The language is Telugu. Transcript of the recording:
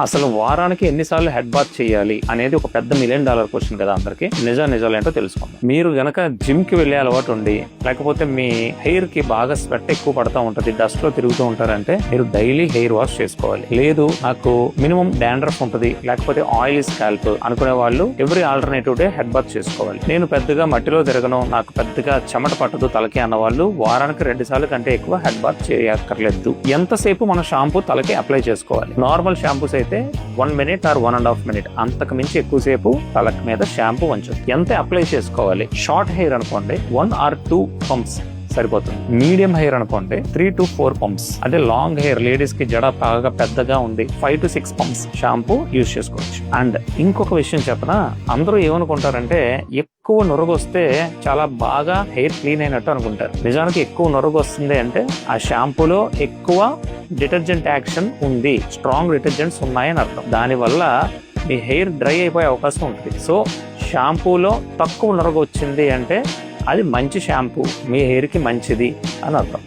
అసలు వారానికి ఎన్నిసార్లు హెడ్ బాత్ చేయాలి అనేది ఒక పెద్ద $1 మిలియన్ క్వశ్చన్ కదా అందరికి. నిజాలు ఏంటో తెలుసుకుందాం. మీరు గనక జిమ్ కి వెళ్లే అలవాటు ఉండి, లేకపోతే మీ హెయిర్ కి బాగా స్వెట్ ఎక్కువ పడతా ఉంటది, డస్ట్ లో తిరుగుతూ ఉంటారంటే మీరు డైలీ హెయిర్ వాష్ చేసుకోవాలి. లేదు నాకు మినిమం డాండ్రఫ్ ఉంటది, లేకపోతే ఆయిల్ స్కాల్ప్ అనుకునే వాళ్ళు every alternative day head bath చేసుకోవాలి. నేను పెద్దగా మట్టిలో తిరగను, నాకు పెద్దగా చెమట పట్టదు తలకి అన్న వాళ్ళు వారానికి 2 సార్లు కంటే ఎక్కువ హెడ్ బాత్ చేయక్కర్లేదు. ఎంతసేపు మన షాంపూ తలకి అప్లై చేసుకోవాలి. నార్మల్ షాంపూస్ అయితే 1 మినిట్ ఆర్ 1.5 మినిట్, అంతకు మించి ఎక్కువసేపు తలకి మీద షాంపూ ఉంచదు. ఎంత అప్లై చేసుకోవాలి? షార్ట్ హెయిర్ అనుకోండి 1 or 2 పంప్స్ సరిపోతుంది. మీడియం హెయిర్ అనుకోండి 3 to 4 పంప్స్. అదే లాంగ్ హెయిర్ లేడీస్ కి జడ బాగా పెద్దగా ఉంది 5 to 6 పంప్స్ షాంపూ యూజ్ చేసుకోవచ్చు. అండ్ ఇంకొక విషయం చెప్పనా, అందరూ ఏమనుకుంటారంటే ఎక్కువ నొరగ వస్తే చాలా బాగా హెయిర్ క్లీన్ అయినట్టు అనుకుంటారు. నిజానికి ఎక్కువ నొరగ వస్తుంది అంటే ఆ షాంపూలో ఎక్కువ డిటర్జెంట్ యాక్షన్ ఉంది, స్ట్రాంగ్ డిటర్జెంట్స్ ఉన్నాయని అర్థం. దానివల్ల మీ హెయిర్ డ్రై అయిపోయే అవకాశం ఉంటుంది. సో షాంపూలో తక్కువ నొరగ వచ్చింది అంటే అది మంచి షాంపూ, మీ హెయిర్కి మంచిది అని అర్థం.